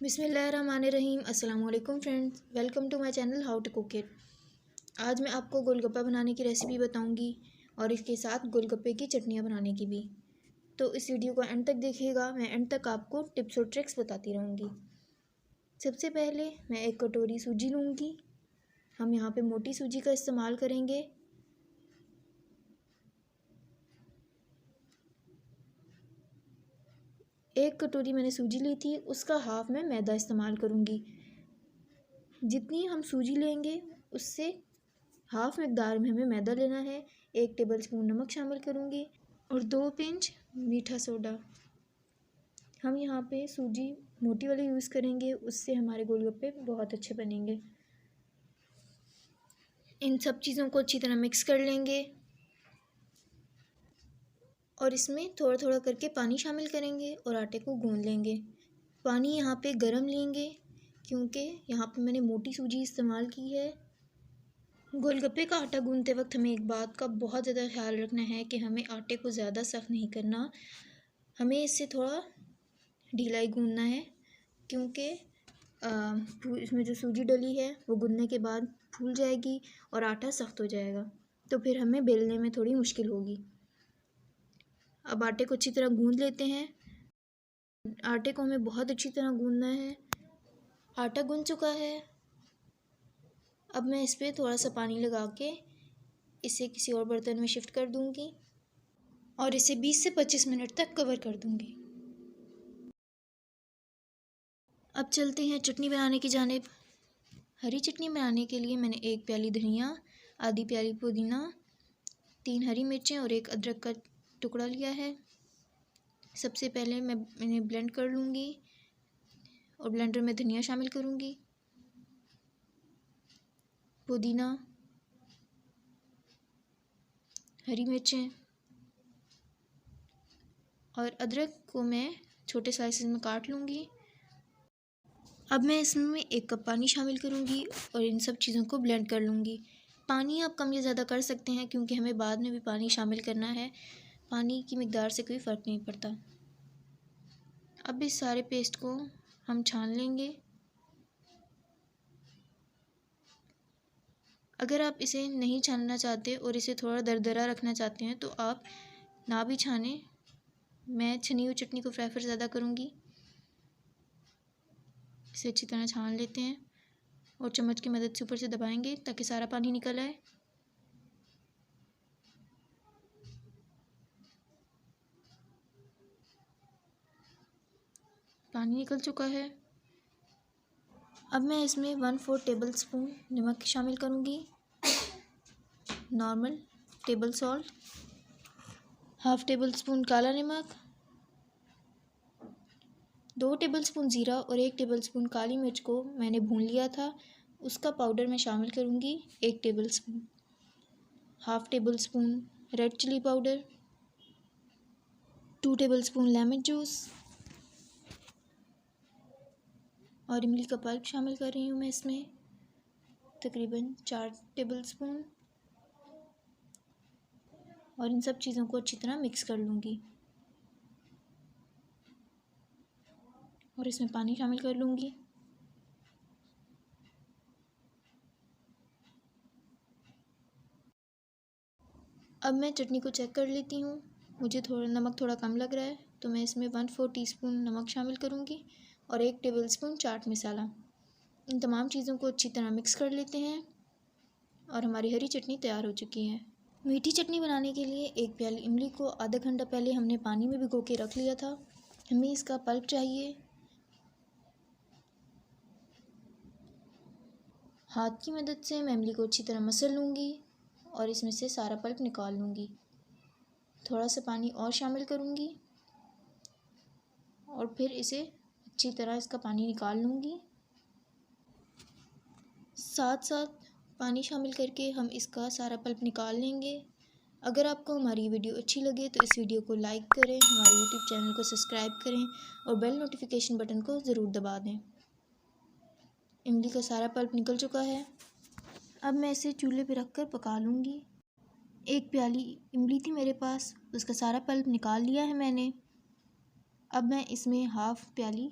बिस्मिल्लाहिर्रहमानिर्रहीम। अस्सलाम वालेकुम friends, welcome to my channel how to cook it. आज मैं आपको गोलगप्पा बनाने की रेसिपी बताऊंगी और इसके साथ गोलगप्पे की चटनियाँ बनाने की भी। तो इस वीडियो को एंड तक देखिएगा, मैं एंड तक आपको टिप्स और ट्रिक्स बताती रहूँगी। सबसे पहले मैं एक कटोरी सूजी लूँगी। हम यहाँ पे मोटी सूजी का इस्तेमाल करेंगे। एक कटोरी मैंने सूजी ली थी, उसका हाफ मैं मैदा इस्तेमाल करूँगी। जितनी हम सूजी लेंगे उससे हाफ मकदार में हमें मैदा लेना है। 1 टेबलस्पून नमक शामिल करूँगी और 2 पिंच मीठा सोडा। हम यहाँ पे सूजी मोटी वाली यूज़ करेंगे, उससे हमारे गोलगप्पे बहुत अच्छे बनेंगे। इन सब चीज़ों को अच्छी तरह मिक्स कर लेंगे और इसमें थोड़ा थोड़ा करके पानी शामिल करेंगे और आटे को गूँध लेंगे। पानी यहाँ पे गरम लेंगे क्योंकि यहाँ पे मैंने मोटी सूजी इस्तेमाल की है। गोलगप्पे का आटा गूँधते वक्त हमें एक बात का बहुत ज़्यादा ख्याल रखना है कि हमें आटे को ज़्यादा सख्त नहीं करना, हमें इससे थोड़ा ढीला ही गूँधना है क्योंकि इसमें जो सूजी डली है वो गूँधने के बाद फूल जाएगी और आटा सख्त हो जाएगा, तो फिर हमें बेलने में थोड़ी मुश्किल होगी। अब आटे को अच्छी तरह गूँध लेते हैं। आटे को हमें बहुत अच्छी तरह गूँधना है। आटा गूँध चुका है। अब मैं इस पर थोड़ा सा पानी लगा के इसे किसी और बर्तन में शिफ्ट कर दूँगी और इसे 20 से 25 मिनट तक कवर कर दूँगी। अब चलते हैं चटनी बनाने की जानिब। हरी चटनी बनाने के लिए मैंने 1 प्याली धनिया, आधी प्याली पुदीना, 3 हरी मिर्चें और 1 अदरक का टुकड़ा लिया है। सबसे पहले मैं इन्हें ब्लेंड कर लूँगी और ब्लेंडर में धनिया शामिल करूँगी, पुदीना, हरी मिर्चें और अदरक को मैं छोटे स्लाइसेस में काट लूँगी। अब मैं इसमें 1 कप पानी शामिल करूँगी और इन सब चीज़ों को ब्लेंड कर लूँगी। पानी आप कम या ज़्यादा कर सकते हैं क्योंकि हमें बाद में भी पानी शामिल करना है। पानी की मिकदार से कोई फ़र्क नहीं पड़ता। अब इस सारे पेस्ट को हम छान लेंगे। अगर आप इसे नहीं छानना चाहते और इसे थोड़ा दरदरा रखना चाहते हैं तो आप ना भी छानें। मैं छनी हुई चटनी को प्रेफर ज़्यादा करूँगी। इसे अच्छी तरह छान लेते हैं और चम्मच की मदद से ऊपर से दबाएंगे ताकि सारा पानी निकल आए। पानी निकल चुका है। अब मैं इसमें 1/4 टेबलस्पून नमक शामिल करूँगी, normal table salt, half table spoon काला नमक, 2 टेबलस्पून ज़ीरा और 1 टेबलस्पून काली मिर्च को मैंने भून लिया था, उसका पाउडर मैं शामिल करूँगी 1 tablespoon, half tablespoon red chilli powder, 2 tablespoon lemon juice और इमली का पल्प शामिल कर रही हूँ मैं इसमें, तकरीबन 4 टेबलस्पून। और इन सब चीज़ों को अच्छी तरह मिक्स कर लूँगी और इसमें पानी शामिल कर लूँगी। अब मैं चटनी को चेक कर लेती हूँ। मुझे नमक थोड़ा कम लग रहा है तो मैं इसमें 1/4 टीस्पून नमक शामिल करूँगी और 1 टेबलस्पून चाट मसाला। इन तमाम चीज़ों को अच्छी तरह मिक्स कर लेते हैं और हमारी हरी चटनी तैयार हो चुकी है। मीठी चटनी बनाने के लिए 1 प्याली इमली को आधा घंटा पहले हमने पानी में भिगो के रख लिया था। हमें इसका पल्प चाहिए। हाथ की मदद से मैं इमली को अच्छी तरह मसल लूँगी और इसमें से सारा पल्प निकाल लूँगी। थोड़ा सा पानी और शामिल करूँगी और फिर इसे अच्छी तरह इसका पानी निकाल लूँगी। साथ साथ पानी शामिल करके हम इसका सारा पल्प निकाल लेंगे। अगर आपको हमारी वीडियो अच्छी लगे तो इस वीडियो को लाइक करें, हमारे यूट्यूब चैनल को सब्सक्राइब करें और बेल नोटिफिकेशन बटन को ज़रूर दबा दें। इमली का सारा पल्प निकल चुका है। अब मैं इसे चूल्हे पे रख कर पका लूँगी। 1 प्याली इमली थी मेरे पास, उसका सारा पल्प निकाल लिया है मैंने। अब मैं इसमें हाफ़ प्याली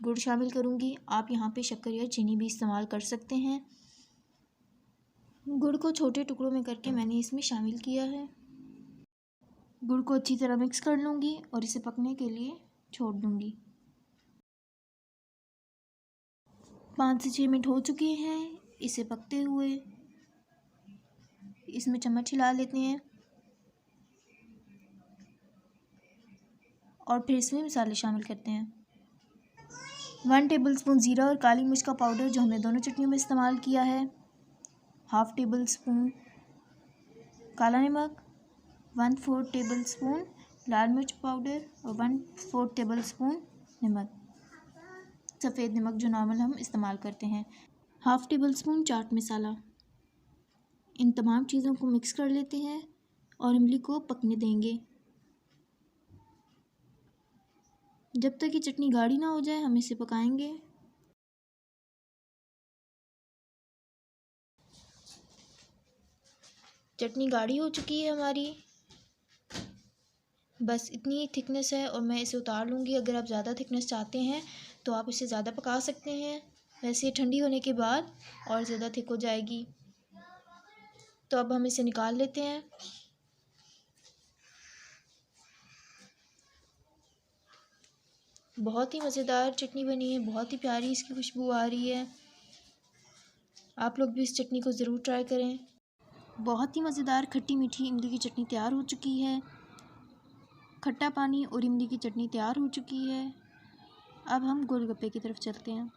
गुड़ शामिल करूँगी। आप यहाँ पे शक्कर या चीनी भी इस्तेमाल कर सकते हैं। गुड़ को छोटे टुकड़ों में करके मैंने इसमें शामिल किया है। गुड़ को अच्छी तरह मिक्स कर लूँगी और इसे पकने के लिए छोड़ दूँगी। 5 से 6 मिनट हो चुके हैं इसे पकते हुए। इसमें चम्मच हिला लेते हैं और फिर इसमें मसाले शामिल करते हैं। 1 टेबलस्पून ज़ीरा और काली मिर्च का पाउडर जो हमने दोनों चटनियों में इस्तेमाल किया है। हाफ़ टेबल स्पून काला नमक, 1/4 टेबलस्पून लाल मिर्च पाउडर और 1/4 टेबलस्पून नमक, सफ़ेद नमक जो नॉर्मल हम इस्तेमाल करते हैं। Half table spoon chaat masala. इन तमाम चीज़ों को मिक्स कर लेते हैं और इमली को पकने देंगे। जब तक ये चटनी गाढ़ी ना हो जाए हम इसे पकाएंगे। चटनी गाढ़ी हो चुकी है हमारी, बस इतनी थिकनेस है और मैं इसे उतार लूँगी। अगर आप ज़्यादा थिकनेस चाहते हैं तो आप इसे ज़्यादा पका सकते हैं, वैसे ठंडी होने के बाद और ज़्यादा थिक हो जाएगी। तो अब हम इसे निकाल लेते हैं। बहुत ही मज़ेदार चटनी बनी है, बहुत ही प्यारी इसकी खुशबू आ रही है। आप लोग भी इस चटनी को ज़रूर ट्राई करें। बहुत ही मज़ेदार खट्टी मीठी इमली की चटनी तैयार हो चुकी है। खट्टा पानी और इमली की चटनी तैयार हो चुकी है। अब हम गोलगप्पे की तरफ चलते हैं।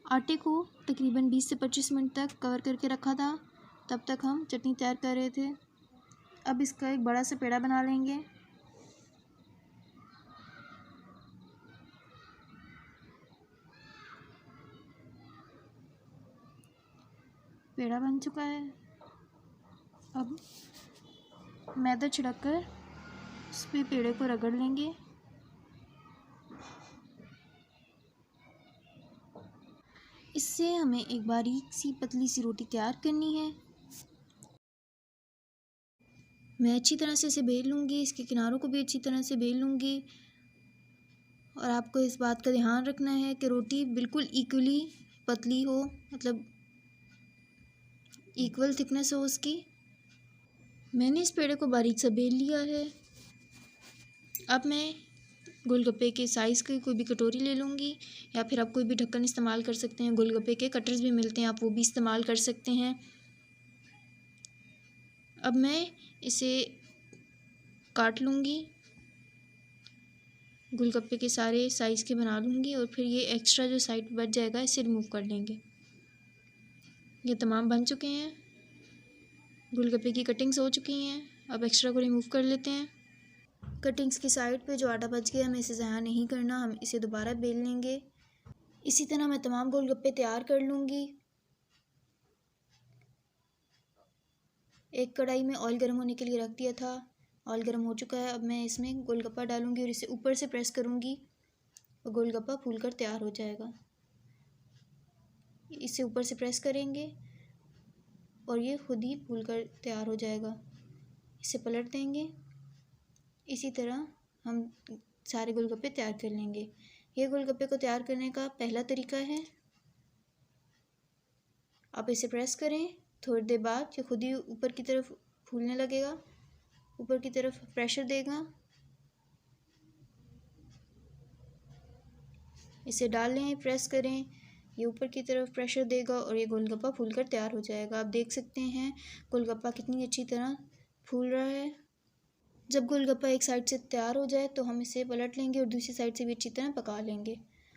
आटे को तकरीबन 20 से 25 मिनट तक कवर करके रखा था, तब तक हम चटनी तैयार कर रहे थे। अब इसका एक बड़ा सा पेड़ा बना लेंगे। पेड़ा बन चुका है। अब मैदा छिड़क कर उस पे पेड़े को रगड़ लेंगे। इससे हमें एक बारीक सी पतली सी रोटी तैयार करनी है। मैं अच्छी तरह से इसे बेल लूँगी, इसके किनारों को भी अच्छी तरह से बेल लूँगी। और आपको इस बात का ध्यान रखना है कि रोटी बिल्कुल इक्वली पतली हो, मतलब इक्वल थिकनेस हो उसकी। मैंने इस पेड़े को बारीक सा बेल लिया है। अब मैं गोलगप्पे के साइज़ की कोई भी कटोरी ले लूँगी, या फिर आप कोई भी ढक्कन इस्तेमाल कर सकते हैं। गोलगप्पे के कटर्स भी मिलते हैं, आप वो भी इस्तेमाल कर सकते हैं। अब मैं इसे काट लूँगी, गोलगप्पे के सारे साइज़ के बना लूँगी और फिर ये एक्स्ट्रा जो साइड बच जाएगा इसे रिमूव कर लेंगे। ये तमाम बन चुके हैं, गोलगप्पे की कटिंग्स हो चुकी हैं। अब एक्स्ट्रा को रिमूव कर लेते हैं। कटिंग्स की साइड पे जो आटा बच गया हमें इसे ज़ाया नहीं करना, हम इसे दोबारा बेल लेंगे। इसी तरह मैं तमाम गोलगप्पे तैयार कर लूँगी। एक कढ़ाई में ऑयल गर्म होने के लिए रख दिया था, ऑयल गर्म हो चुका है। अब मैं इसमें गोलगप्पा डालूँगी और इसे ऊपर से प्रेस करूँगी और गोलगप्पा फूलकर तैयार हो जाएगा। इसे ऊपर से प्रेस करेंगे और ये खुद ही फूलकर तैयार हो जाएगा। इसे पलट देंगे। इसी तरह हम सारे गोलगप्पे तैयार कर लेंगे। ये गोलगप्पे को तैयार करने का पहला तरीका है, आप इसे प्रेस करें, थोड़ी देर बाद ये खुद ही ऊपर की तरफ फूलने लगेगा, ऊपर की तरफ प्रेशर देगा। इसे डाल लें, प्रेस करें, ये ऊपर की तरफ प्रेशर देगा और ये गोलगप्पा फूलकर तैयार हो जाएगा। आप देख सकते हैं गोलगप्पा कितनी अच्छी तरह फूल रहा है। जब गोलगप्पा एक साइड से तैयार हो जाए तो हम इसे पलट लेंगे और दूसरी साइड से भी अच्छी तरह पका लेंगे।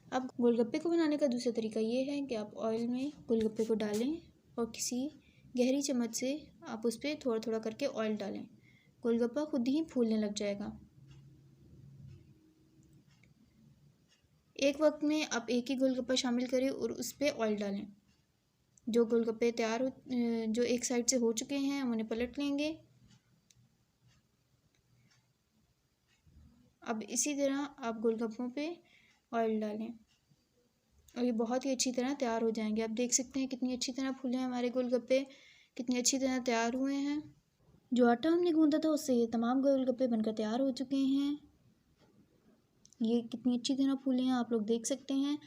अब गोलगप्पे को बनाने का दूसरा तरीका ये है कि आप ऑयल में गोलगप्पे को डालें और किसी गहरी चम्मच से आप उस पर थोड़ा थोड़ा करके ऑयल डालें। गोलगप्पा खुद ही फूलने लग जाएगा। एक वक्त में आप एक ही गोलगप्पा शामिल करें और उस पर ऑयल डालें। जो गोलगप्पे जो एक साइड से हो चुके हैं हम उन्हें पलट लेंगे। अब इसी तरह आप गोलगप्पों पे ऑयल डालें और ये बहुत ही अच्छी तरह तैयार हो जाएंगे। आप देख सकते हैं कितनी अच्छी तरह फूले हैं हमारे गोलगप्पे, कितनी अच्छी तरह तैयार हुए हैं। जो आटा हमने गूंदा था उससे ये तमाम गोलगप्पे बनकर तैयार हो चुके हैं। ये कितनी अच्छी तरह फूले हैं, आप लोग देख सकते हैं।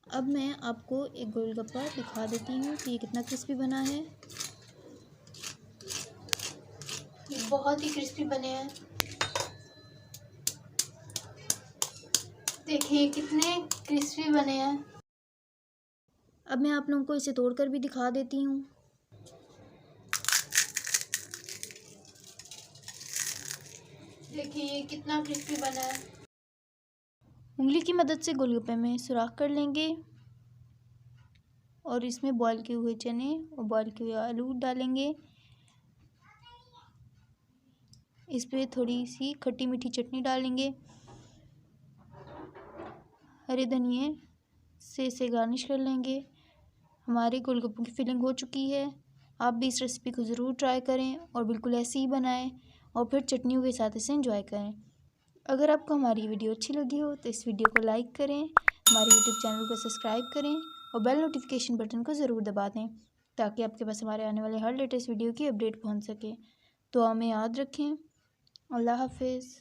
अब मैं आपको एक गोलगप्पा दिखा देती हूँ कि ये कितना क्रिस्पी बना है। ये बहुत ही क्रिस्पी बने हैं, देखिए कितने क्रिस्पी बने हैं। अब मैं आप लोगों को इसे तोड़कर भी दिखा देती हूँ। देखिए ये कितना क्रिस्पी बना है। उंगली की मदद से गोलगप्पे में सुराख कर लेंगे और इसमें बॉईल किए हुए चने और बॉईल किए हुए आलू डालेंगे। इस पे थोड़ी सी खट्टी मीठी चटनी डालेंगे। हरे धनिए से इसे गार्निश कर लेंगे। हमारे गोलगप्पों की फिलिंग हो चुकी है। आप भी इस रेसिपी को ज़रूर ट्राई करें और बिल्कुल ऐसे ही बनाएं और फिर चटनियों के साथ इसे एंजॉय करें। अगर आपको हमारी वीडियो अच्छी लगी हो तो इस वीडियो को लाइक करें, हमारे यूट्यूब चैनल को सब्सक्राइब करें और बेल नोटिफिकेशन बटन को ज़रूर दबा दें ताकि आपके पास हमारे आने वाले हर लेटेस्ट वीडियो की अपडेट पहुंच सके। तो हमें याद रखें। अल्लाह हाफिज़।